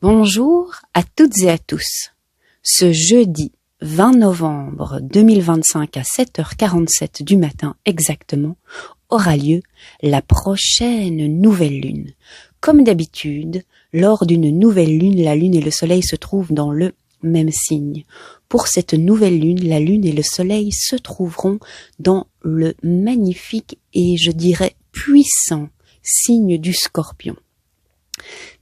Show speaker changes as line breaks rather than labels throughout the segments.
Bonjour à toutes et à tous. Ce jeudi 20 novembre 2025 à 7h47 du matin exactement aura lieu la prochaine nouvelle lune. Comme d'habitude, lors d'une nouvelle lune, la lune et le soleil se trouvent dans le même signe. Pour cette nouvelle lune, la lune et le soleil se trouveront dans le magnifique et je dirais puissant signe du Scorpion.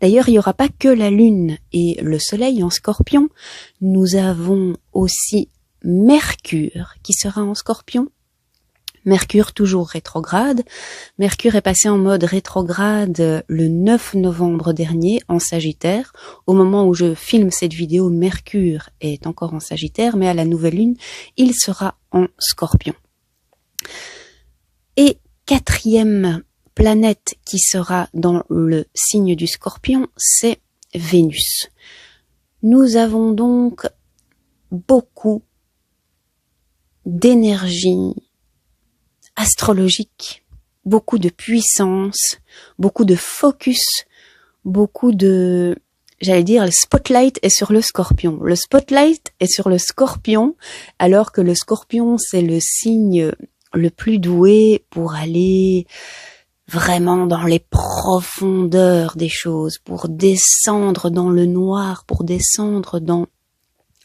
D'ailleurs, il n'y aura pas que la lune et le soleil en Scorpion. Nous avons aussi Mercure qui sera en Scorpion. Mercure toujours rétrograde. Mercure est passé en mode rétrograde le 9 novembre dernier en Sagittaire. Au moment où je filme cette vidéo, Mercure est encore en Sagittaire, mais à la nouvelle lune, il sera en Scorpion. Et quatrième planète qui sera dans le signe du Scorpion, c'est Vénus. Nous avons donc beaucoup d'énergie astrologique, beaucoup de puissance, beaucoup de focus, beaucoup de, j'allais dire, le spotlight est sur le Scorpion. Le spotlight est sur le Scorpion, alors que le Scorpion, c'est le signe le plus doué pour aller vraiment dans les profondeurs des choses, pour descendre dans le noir, pour descendre dans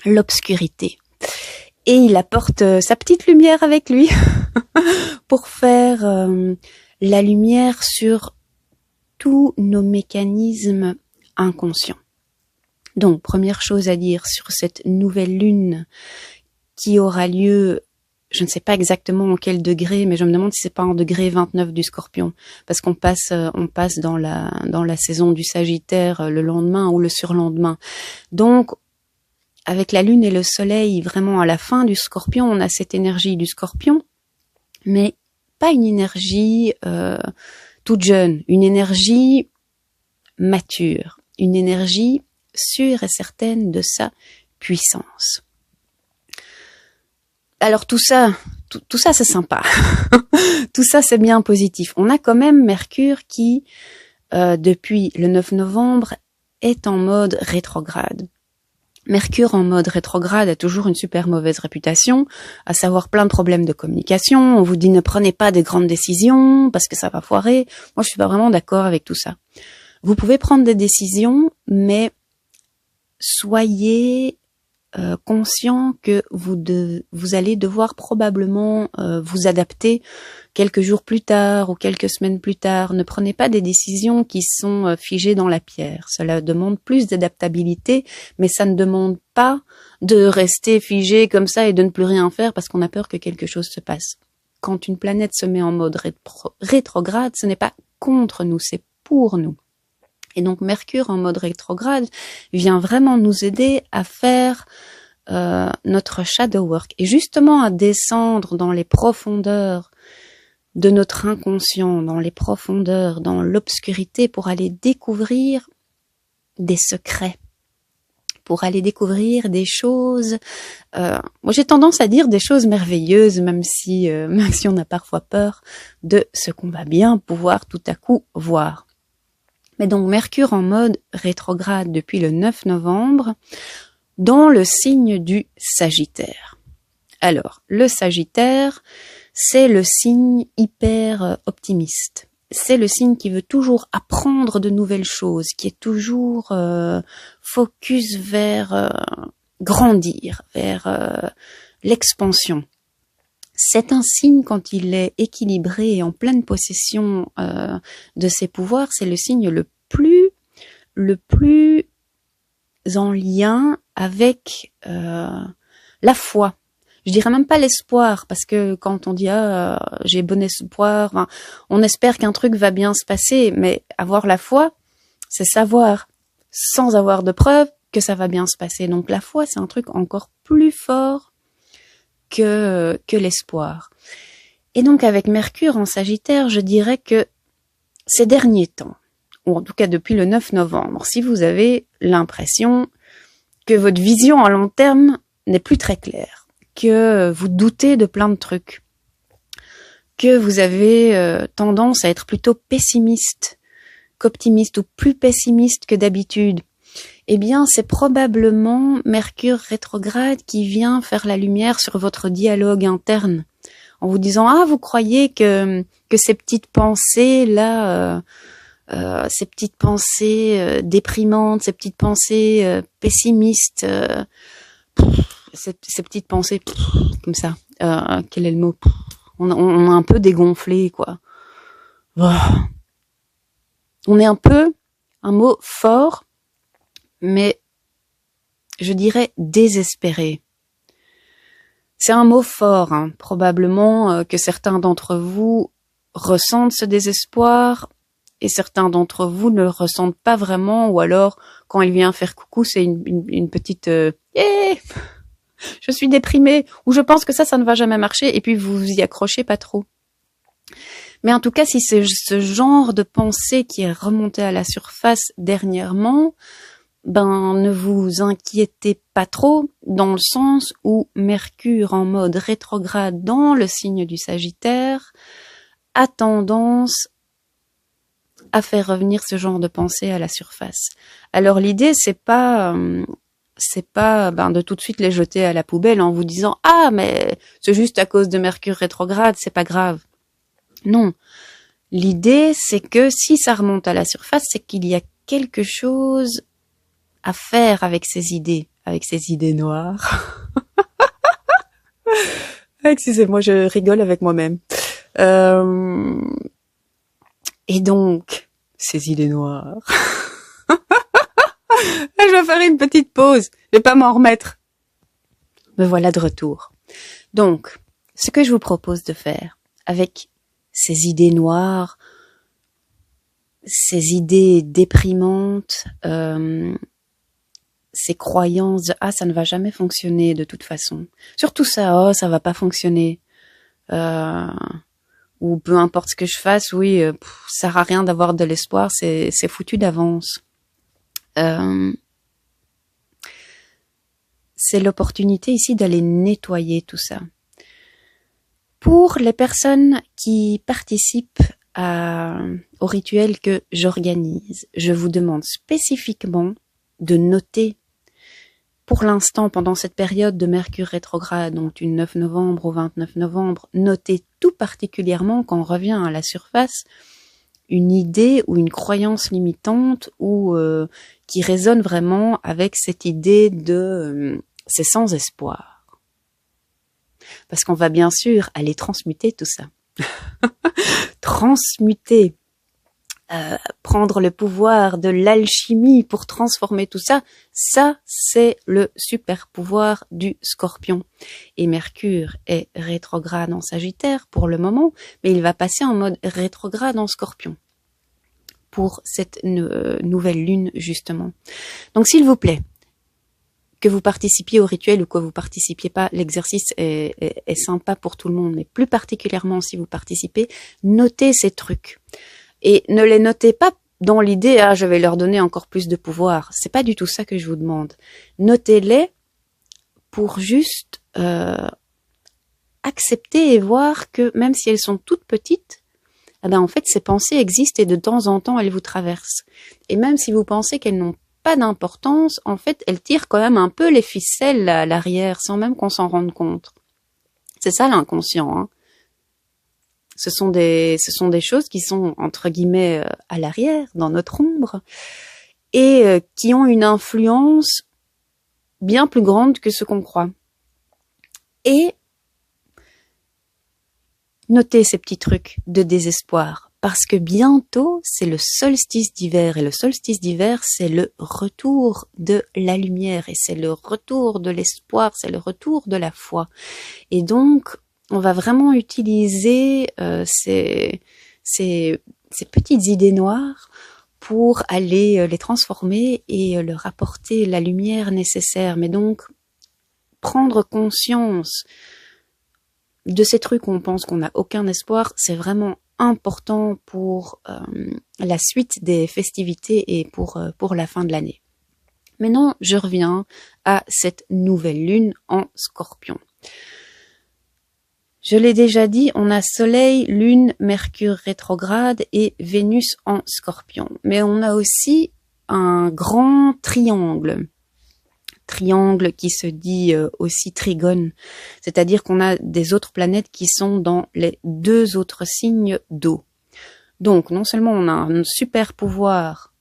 l'obscurité. Et il apporte sa petite lumière avec lui pour faire la lumière sur tous nos mécanismes inconscients. Donc, première chose à dire sur cette nouvelle lune qui aura lieu, je ne sais pas exactement en quel degré, mais je me demande si c'est pas en degré 29 du Scorpion, parce qu'on passe dans la saison du Sagittaire le lendemain ou le surlendemain. Donc, avec la lune et le soleil, vraiment à la fin du Scorpion, on a cette énergie du Scorpion, mais pas une énergie toute jeune, une énergie mature, une énergie sûre et certaine de sa puissance. Alors tout ça c'est sympa, tout ça c'est bien positif. On a quand même Mercure qui, depuis le 9 novembre, est en mode rétrograde. Mercure en mode rétrograde a toujours une super mauvaise réputation, à savoir plein de problèmes de communication. On vous dit ne prenez pas des grandes décisions parce que ça va foirer. Moi je suis pas vraiment d'accord avec tout ça. Vous pouvez prendre des décisions, mais soyez conscient que vous allez devoir probablement vous adapter quelques jours plus tard ou quelques semaines plus tard. Ne prenez pas des décisions qui sont figées dans la pierre. Cela demande plus d'adaptabilité, mais ça ne demande pas de rester figé comme ça et de ne plus rien faire parce qu'on a peur que quelque chose se passe. Quand une planète se met en mode rétrograde, ce n'est pas contre nous, c'est pour nous. Et donc Mercure en mode rétrograde vient vraiment nous aider à faire notre shadow work et justement à descendre dans les profondeurs de notre inconscient, dans les profondeurs, dans l'obscurité pour aller découvrir des secrets, pour aller découvrir des choses. Moi j'ai tendance à dire des choses merveilleuses, même si on a parfois peur de ce qu'on va bien pouvoir tout à coup voir. Mais donc Mercure en mode rétrograde depuis le 9 novembre dans le signe du Sagittaire. Alors, le Sagittaire, c'est le signe hyper optimiste. C'est le signe qui veut toujours apprendre de nouvelles choses, qui est toujours focus vers grandir, vers l'expansion. C'est un signe quand il est équilibré et en pleine possession de ses pouvoirs, c'est le signe le plus en lien avec la foi. Je dirais même pas l'espoir, parce que quand on dit j'ai bon espoir, on espère qu'un truc va bien se passer, mais avoir la foi, c'est savoir, sans avoir de preuves, que ça va bien se passer. Donc la foi, c'est un truc encore plus fort que l'espoir. Et donc avec Mercure en Sagittaire, je dirais que ces derniers temps, ou en tout cas depuis le 9 novembre, si vous avez l'impression que votre vision à long terme n'est plus très claire, que vous doutez de plein de trucs, que vous avez tendance à être plutôt pessimiste qu'optimiste ou plus pessimiste que d'habitude, eh bien, c'est probablement Mercure rétrograde qui vient faire la lumière sur votre dialogue interne, en vous disant, ah, vous croyez que ces petites pensées là, ces petites pensées déprimantes, ces petites pensées pessimistes, ces petites pensées comme ça, quel est le mot, on a un peu dégonflé, quoi. On est un peu, un mot fort, mais je dirais désespéré. C'est un mot fort, hein. Probablement que certains d'entre vous ressentent ce désespoir et certains d'entre vous ne le ressentent pas vraiment, ou alors quand il vient faire coucou, c'est une petite je suis déprimée, ou je pense que ça ne va jamais marcher, et puis vous vous y accrochez pas trop. Mais en tout cas, si c'est ce genre de pensée qui est remonté à la surface dernièrement, ne vous inquiétez pas trop, dans le sens où Mercure en mode rétrograde dans le signe du Sagittaire a tendance à faire revenir ce genre de pensée à la surface. Alors l'idée, c'est pas de tout de suite les jeter à la poubelle en vous disant « Ah, mais c'est juste à cause de Mercure rétrograde, c'est pas grave ». Non. L'idée, c'est que si ça remonte à la surface, c'est qu'il y a quelque chose à faire avec ces idées noires. Excusez-moi, je rigole avec moi-même. Et donc, ces idées noires. Je vais faire une petite pause. Je vais pas m'en remettre. Me voilà de retour. Donc, ce que je vous propose de faire avec ces idées noires, ces idées déprimantes, ces croyances de « Ah, ça ne va jamais fonctionner de toute façon ». Surtout ça, « Oh, ça va pas fonctionner ». Ou peu importe ce que je fasse, oui, ça sert à rien d'avoir de l'espoir, c'est foutu d'avance. C'est l'opportunité ici d'aller nettoyer tout ça. Pour les personnes qui participent au rituel que j'organise, je vous demande spécifiquement de noter, pour l'instant, pendant cette période de Mercure rétrograde, donc du 9 novembre au 29 novembre, notez tout particulièrement quand on revient à la surface une idée ou une croyance limitante ou qui résonne vraiment avec cette idée de c'est sans espoir. Parce qu'on va bien sûr aller transmuter tout ça. Transmuter, prendre le pouvoir de l'alchimie pour transformer tout ça, ça c'est le super pouvoir du Scorpion. Et Mercure est rétrograde en Sagittaire pour le moment, mais il va passer en mode rétrograde en Scorpion pour cette nouvelle lune justement. Donc s'il vous plaît, que vous participiez au rituel ou que vous participiez pas, l'exercice est sympa pour tout le monde, mais plus particulièrement si vous participez, notez ces trucs. Et ne les notez pas dans l'idée « Ah, je vais leur donner encore plus de pouvoir ». C'est pas du tout ça que je vous demande. Notez-les pour juste accepter et voir que même si elles sont toutes petites, en fait, ces pensées existent et de temps en temps, elles vous traversent. Et même si vous pensez qu'elles n'ont pas d'importance, en fait, elles tirent quand même un peu les ficelles à l'arrière, sans même qu'on s'en rende compte. C'est ça l'inconscient, hein. Ce sont des choses qui sont, entre guillemets, à l'arrière, dans notre ombre, et qui ont une influence bien plus grande que ce qu'on croit. Et notez ces petits trucs de désespoir. Parce que bientôt, c'est le solstice d'hiver. Et le solstice d'hiver, c'est le retour de la lumière. Et c'est le retour de l'espoir, c'est le retour de la foi. Et donc, on va vraiment utiliser ces petites idées noires pour aller les transformer et leur apporter la lumière nécessaire. Mais donc, prendre conscience de ces trucs où on pense qu'on n'a aucun espoir, c'est vraiment important pour la suite des festivités et pour la fin de l'année. Maintenant, je reviens à cette nouvelle lune en Scorpion. Je l'ai déjà dit, on a Soleil, Lune, Mercure rétrograde et Vénus en Scorpion. Mais on a aussi un grand triangle. Triangle qui se dit aussi trigone, c'est-à-dire qu'on a des autres planètes qui sont dans les 2 autres signes d'eau. Donc non seulement on a un super pouvoir,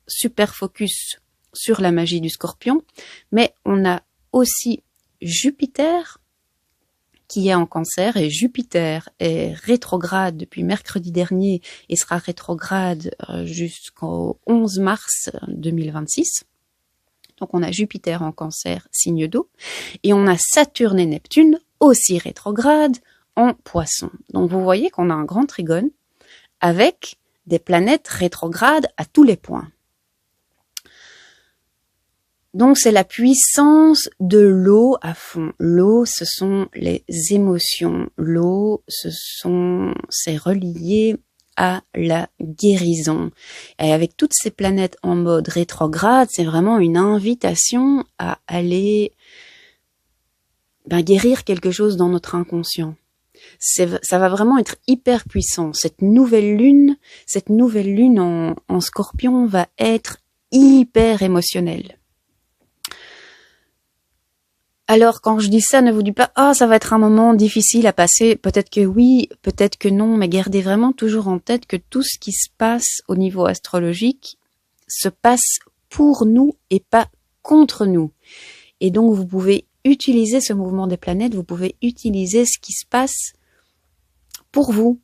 super focus sur la magie du Scorpion, mais on a aussi Jupiter qui est en Cancer, et Jupiter est rétrograde depuis mercredi dernier et sera rétrograde jusqu'au 11 mars 2026. Donc on a Jupiter en Cancer, signe d'eau, et on a Saturne et Neptune, aussi rétrograde, en Poisson. Donc vous voyez qu'on a un grand trigone avec des planètes rétrogrades à tous les points. Donc c'est la puissance de l'eau à fond. L'eau, ce sont les émotions. L'eau, c'est relié à la guérison. Et avec toutes ces planètes en mode rétrograde, c'est vraiment une invitation à aller guérir quelque chose dans notre inconscient. Ça va vraiment être hyper puissant. Cette nouvelle lune en Scorpion va être hyper émotionnelle. Alors, quand je dis ça, ne vous dites pas « Ah, ça va être un moment difficile à passer ». Peut-être que oui, peut-être que non, mais gardez vraiment toujours en tête que tout ce qui se passe au niveau astrologique se passe pour nous et pas contre nous. Et donc, vous pouvez utiliser ce mouvement des planètes, vous pouvez utiliser ce qui se passe pour vous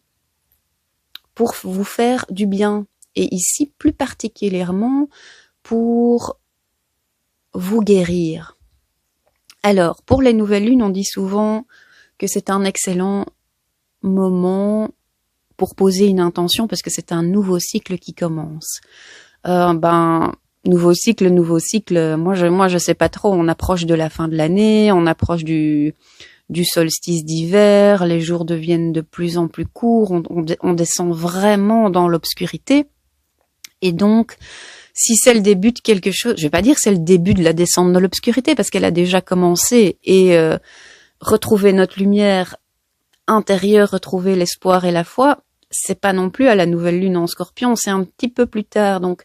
faire du bien. Et ici, plus particulièrement, pour vous guérir. Alors, pour les nouvelles lunes, on dit souvent que c'est un excellent moment pour poser une intention parce que c'est un nouveau cycle qui commence. Nouveau cycle, moi je sais pas trop, on approche de la fin de l'année, on approche du solstice d'hiver, les jours deviennent de plus en plus courts, on descend vraiment dans l'obscurité. Et donc, si c'est le début de quelque chose, je vais pas dire c'est le début de la descente de l'obscurité parce qu'elle a déjà commencé et retrouver notre lumière intérieure, retrouver l'espoir et la foi, c'est pas non plus à la nouvelle lune en Scorpion, c'est un petit peu plus tard. Donc,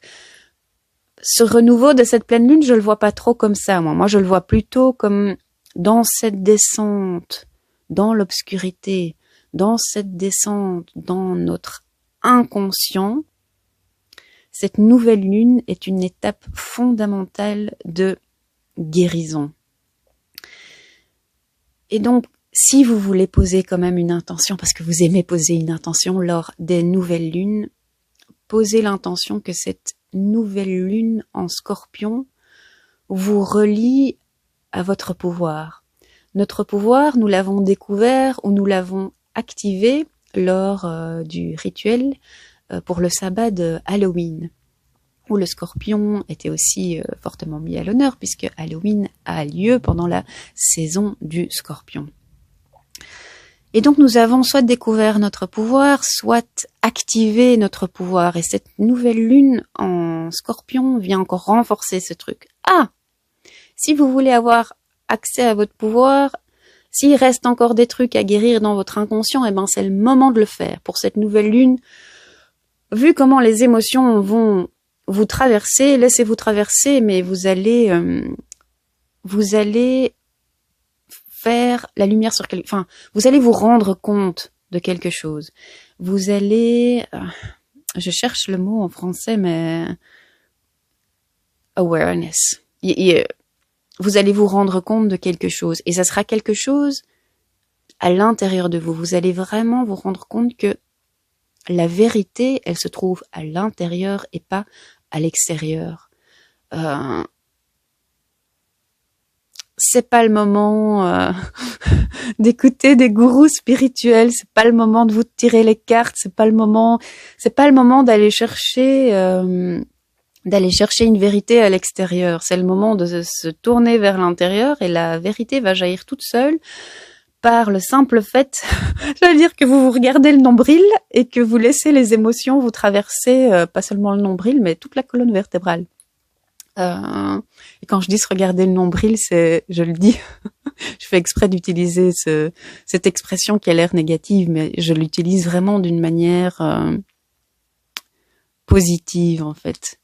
ce renouveau de cette pleine lune, je le vois pas trop comme ça, moi. Moi, je le vois plutôt comme dans cette descente, dans l'obscurité, dans cette descente, dans notre inconscient. Cette nouvelle lune est une étape fondamentale de guérison. Et donc, si vous voulez poser quand même une intention, parce que vous aimez poser une intention lors des nouvelles lunes, posez l'intention que cette nouvelle lune en Scorpion vous relie à votre pouvoir. Notre pouvoir, nous l'avons découvert ou nous l'avons activé lors du rituel pour le sabbat de Halloween, où le Scorpion était aussi fortement mis à l'honneur, puisque Halloween a lieu pendant la saison du Scorpion. Et donc nous avons soit découvert notre pouvoir, soit activé notre pouvoir, et cette nouvelle lune en Scorpion vient encore renforcer ce truc. Ah! Si vous voulez avoir accès à votre pouvoir, s'il reste encore des trucs à guérir dans votre inconscient, c'est le moment de le faire. Pour cette nouvelle lune, vu comment les émotions vont vous traverser, laissez-vous traverser, mais vous allez faire la lumière sur vous allez vous rendre compte de quelque chose. Vous allez, je cherche le mot en français, mais awareness. Vous allez vous rendre compte de quelque chose, et ça sera quelque chose à l'intérieur de vous. Vous allez vraiment vous rendre compte que la vérité, elle se trouve à l'intérieur et pas à l'extérieur. C'est pas le moment d'écouter des gourous spirituels, c'est pas le moment de vous tirer les cartes, c'est pas le moment d'aller chercher une vérité à l'extérieur. C'est le moment de se tourner vers l'intérieur et la vérité va jaillir toute seule par le simple fait, j'allais dire que vous regardez le nombril et que vous laissez les émotions vous traverser, pas seulement le nombril, mais toute la colonne vertébrale. Et quand je dis se regarder le nombril, je le dis, je fais exprès d'utiliser cette expression qui a l'air négative, mais je l'utilise vraiment d'une manière positive en fait.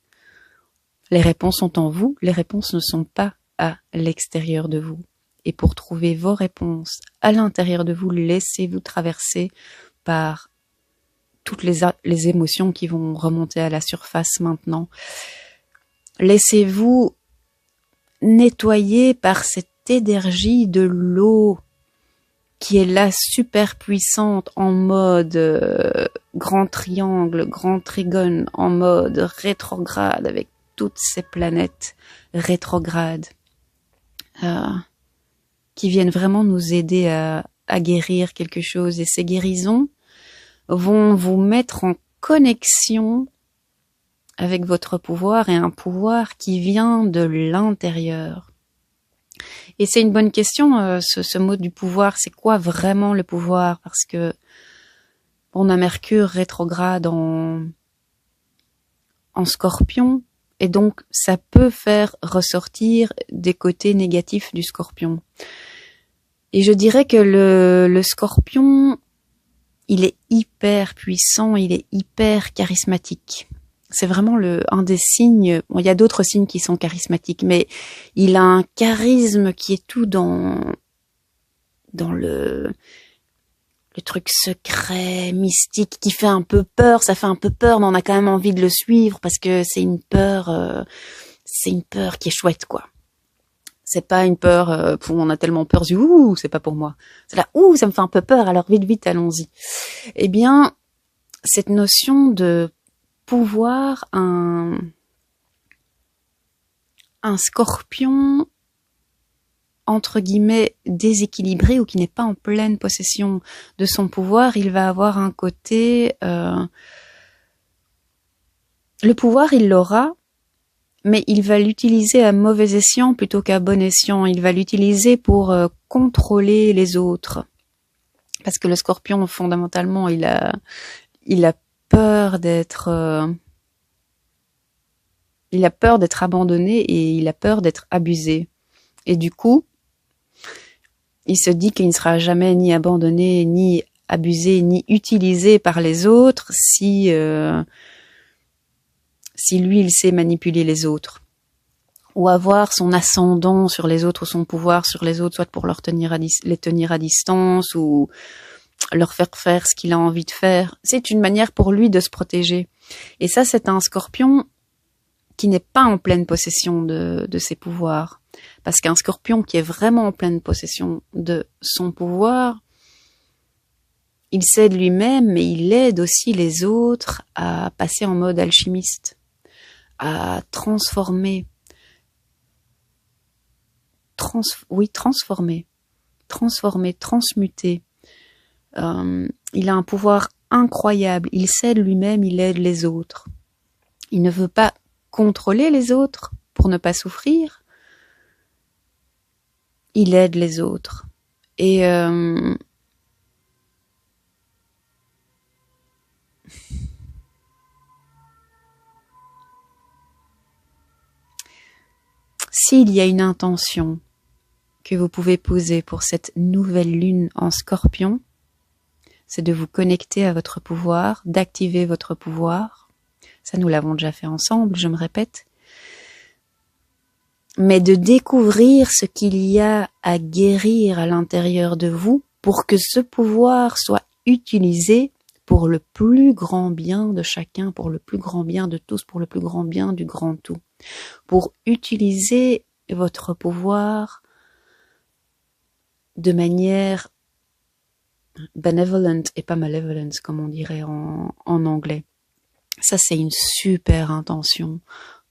Les réponses sont en vous, les réponses ne sont pas à l'extérieur de vous. Et pour trouver vos réponses à l'intérieur de vous, laissez-vous traverser par toutes les émotions qui vont remonter à la surface maintenant. Laissez-vous nettoyer par cette énergie de l'eau qui est là super puissante en mode grand triangle, grand trigone, en mode rétrograde avec toutes ces planètes rétrogrades qui viennent vraiment nous aider à guérir quelque chose. Et ces guérisons vont vous mettre en connexion avec votre pouvoir et un pouvoir qui vient de l'intérieur. Et c'est une bonne question, ce mot du pouvoir, c'est quoi vraiment le pouvoir? Parce que on a Mercure rétrograde en Scorpion, et donc ça peut faire ressortir des côtés négatifs du Scorpion. Et je dirais que le Scorpion, il est hyper puissant, il est hyper charismatique. C'est vraiment un des signes. Bon, il y a d'autres signes qui sont charismatiques, mais il a un charisme qui est tout dans le truc secret, mystique, qui fait un peu peur. Ça fait un peu peur, mais on a quand même envie de le suivre parce que c'est une peur qui est chouette, quoi. C'est pas une peur où on a tellement peur, ouh, c'est pas pour moi. C'est là, ouh, ça me fait un peu peur, alors vite, allons-y. Eh bien, cette notion de pouvoir, un Scorpion entre guillemets déséquilibré ou qui n'est pas en pleine possession de son pouvoir, il va avoir un côté le pouvoir il l'aura, mais il va l'utiliser à mauvais escient plutôt qu'à bon escient. Il va l'utiliser pour contrôler les autres, parce que le Scorpion fondamentalement il a peur d'être abandonné et il a peur d'être abusé. Et du coup, il se dit qu'il ne sera jamais ni abandonné, ni abusé, ni utilisé par les autres si lui, il sait manipuler les autres. Ou avoir son ascendant sur les autres, ou son pouvoir sur les autres, soit pour les tenir à distance, ou leur faire faire ce qu'il a envie de faire. C'est une manière pour lui de se protéger. Et ça, c'est un Scorpion qui n'est pas en pleine possession de ses pouvoirs. Parce qu'un Scorpion qui est vraiment en pleine possession de son pouvoir, il s'aide lui-même, mais il aide aussi les autres à passer en mode alchimiste, à transformer, transmuter. Il a un pouvoir incroyable, il s'aide lui-même, il aide les autres. Il ne veut pas contrôler les autres pour ne pas souffrir, il aide les autres. Et s'il y a une intention que vous pouvez poser pour cette nouvelle lune en Scorpion, c'est de vous connecter à votre pouvoir, d'activer votre pouvoir. Ça, nous l'avons déjà fait ensemble, je me répète. Mais de découvrir ce qu'il y a à guérir à l'intérieur de vous pour que ce pouvoir soit utilisé pour le plus grand bien de chacun, pour le plus grand bien de tous, pour le plus grand bien du grand tout. Pour utiliser votre pouvoir de manière benevolent et pas malevolent, comme on dirait en anglais. Ça, c'est une super intention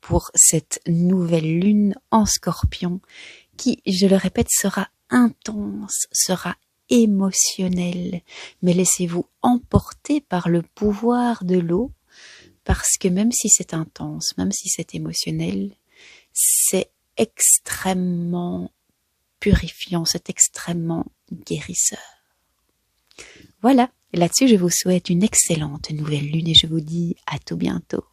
pour cette nouvelle lune en Scorpion qui, je le répète, sera intense, sera émotionnelle. Mais laissez-vous emporter par le pouvoir de l'eau, parce que même si c'est intense, même si c'est émotionnel, c'est extrêmement purifiant, c'est extrêmement guérisseur. Voilà, là-dessus je vous souhaite une excellente nouvelle lune et je vous dis à tout bientôt.